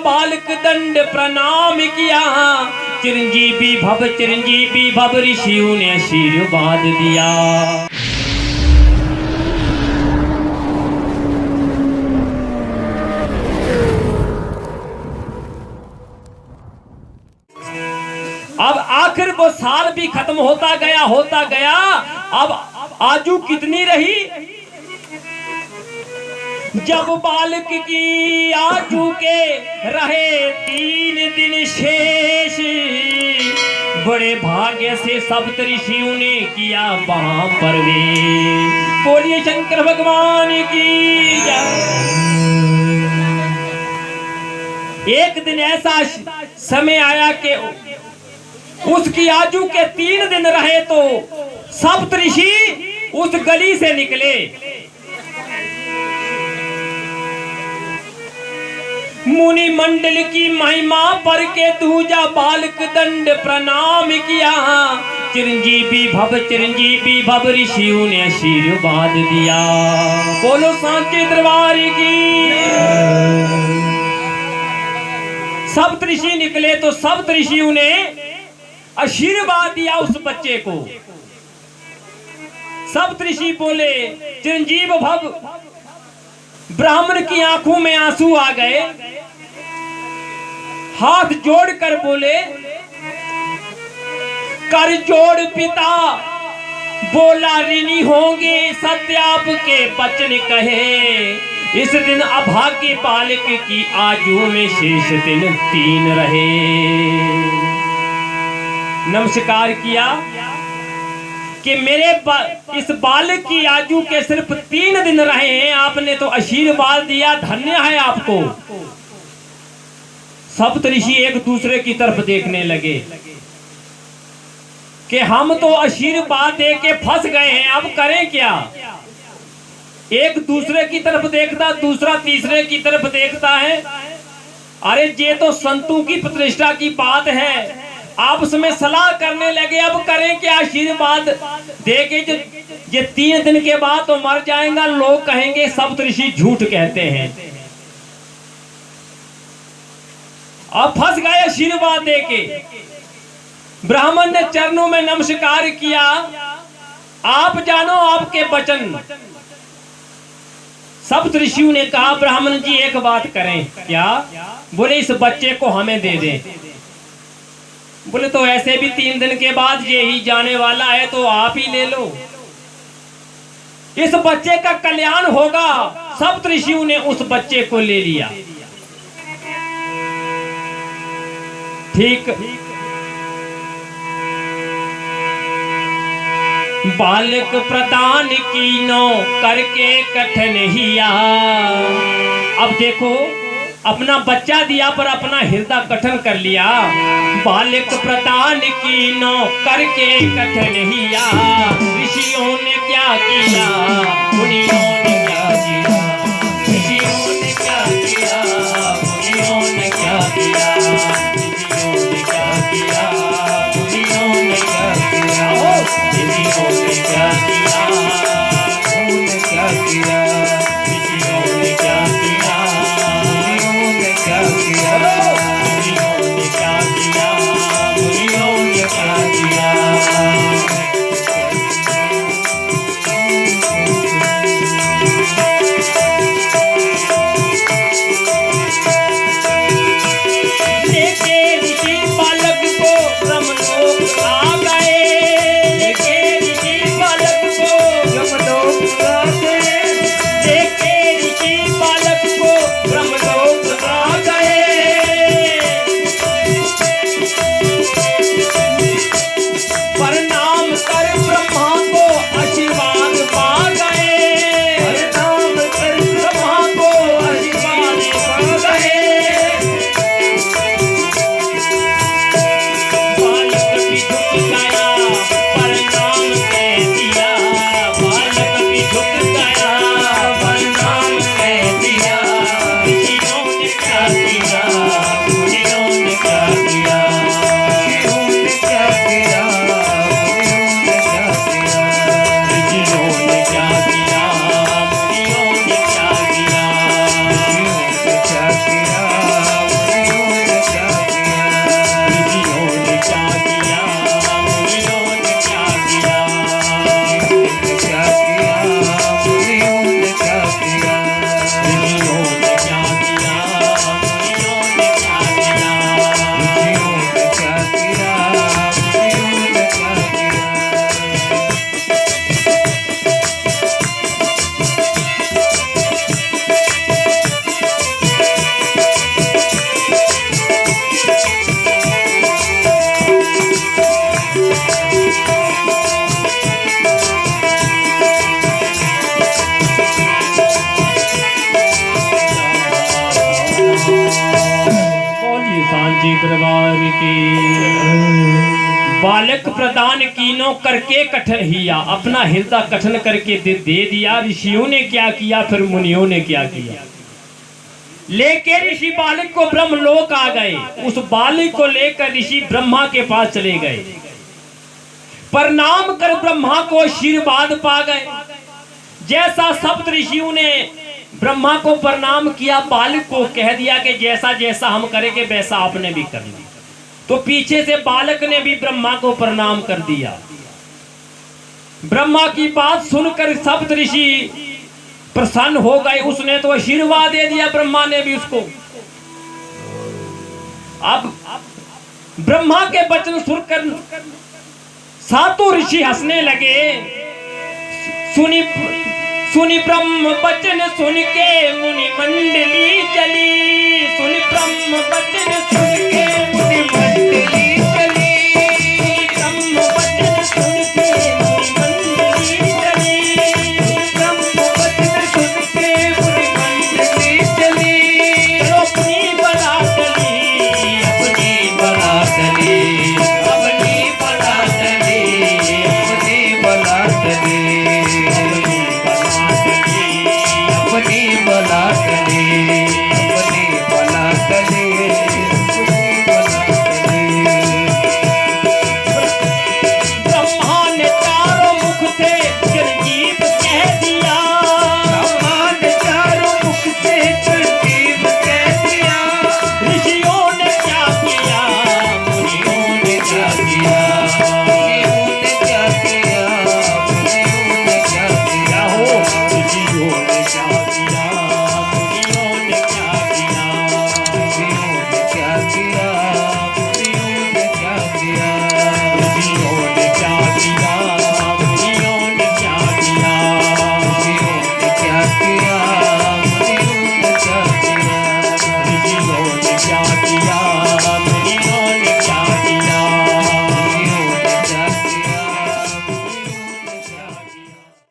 बालक दंड प्रणाम किया। चिरंजीवी भव ऋषियों ने आशीर्वाद दिया। अब आखिर वो साल भी खत्म होता गया। अब आजू कितनी रही, जब बालक की आजू के रहे 3 दिन शेष। बड़े भाग्य से सप्तऋषियों ने किया वहां प्रवेश। बोलिए शंकर भगवान की जय। एक दिन ऐसा समय आया कि उसकी आजू के 3 दिन रहे तो सप्तऋषि उस गली से निकले। मुनि मंडल की महिमा पर के दूजा बालक दंड प्रणाम किया। चिरंजीवी भव ऋषियों ने आशीर्वाद दिया। बोलो सांचे दरबार की। सप्तऋषि निकले तो सप्तऋषियों ने आशीर्वाद दिया उस बच्चे को। सप्तऋषि बोले चिरंजीव भव। ब्राह्मण की आंखों में आंसू आ गए, हाथ जोड़कर बोले कर जोड़ पिता बोला ऋणी होंगे सत्य आपके वचन कहे। इस दिन अभागे बालक की आजू में शेष दिन 3 रहे। नमस्कार किया कि मेरे इस बालक की आयु के सिर्फ 3 दिन रहे हैं, आपने तो आशीर्वाद दिया, धन्य है आपको। सप्तऋषि एक दूसरे की तरफ देखने लगे कि हम तो आशीर्वाद दे के फंस गए हैं, अब करें क्या। एक दूसरे की तरफ देखता, दूसरा तीसरे की तरफ देखता है। अरे ये तो संतों की प्रतिष्ठा की बात है। आपस में सलाह करने लगे, अब करें क्या। आशीर्वाद देके ये 3 दिन के बाद तो मर जाएगा, लोग कहेंगे सप्तऋषि झूठ कहते हैं। अब फंस गए आशीर्वाद देके। ब्राह्मण ने चरणों में नमस्कार किया, आप जानो आपके वचन। सप्तऋषियों ने कहा ब्राह्मण जी एक बात करें। क्या? बोले इस बच्चे को हमें दे दें। बोले तो ऐसे भी 3 दिन के बाद ये ही जाने वाला है, तो आप ही ले लो, इस बच्चे का कल्याण होगा। सप्तऋषियों ने उस बच्चे को ले लिया। ठीक। बालक प्रदान कीनो करके कठिन हिया। अब देखो, अपना बच्चा दिया पर अपना हृदय कठिन कर लिया। बालक प्रदान कीनो करके कठिन हिया। ऋषियों ने क्या किया, मुनियों ने क्या किया। ऋषियों ने क्या किया, मुनियों ने क्या किया। ऋषियों ने क्या किया, मुनियों ने क्या किया। ऋषियों ने क्या किया, उन्होंने क्या किया। ऋषियों ने क्या किया, उन्होंने क्या किया। ऋषियों ने क्या किया, उन्होंने क्या किया। दरबार की। बालक प्रदान कीनो करके कठन हिया, अपना हृदय कठन करके दे दिया। ऋषियों ने क्या किया, फिर मुनियों ने क्या किया। लेके ऋषि बालक को ब्रह्मलोक आ गए। उस बालक को लेकर ऋषि ब्रह्मा के पास चले गए। प्रणाम कर ब्रह्मा को आशीर्वाद पा गए। जैसा सप्त ऋषियों ने ब्रह्मा को प्रणाम किया, बालक को कह दिया कि जैसा जैसा हम करेंगे वैसा आपने भी करना। तो पीछे से बालक ने भी ब्रह्मा को प्रणाम कर दिया। ब्रह्मा की बात सुनकर सप्त ऋषि प्रसन्न हो गए। उसने तो आशीर्वाद दे दिया, ब्रह्मा ने भी उसको। अब ब्रह्मा के वचन सुनकर सातों ऋषि हंसने लगे। सुनी ब्रह्म वचन सुन के मुनि मंडली चली। सुनी ब्रह्म वचन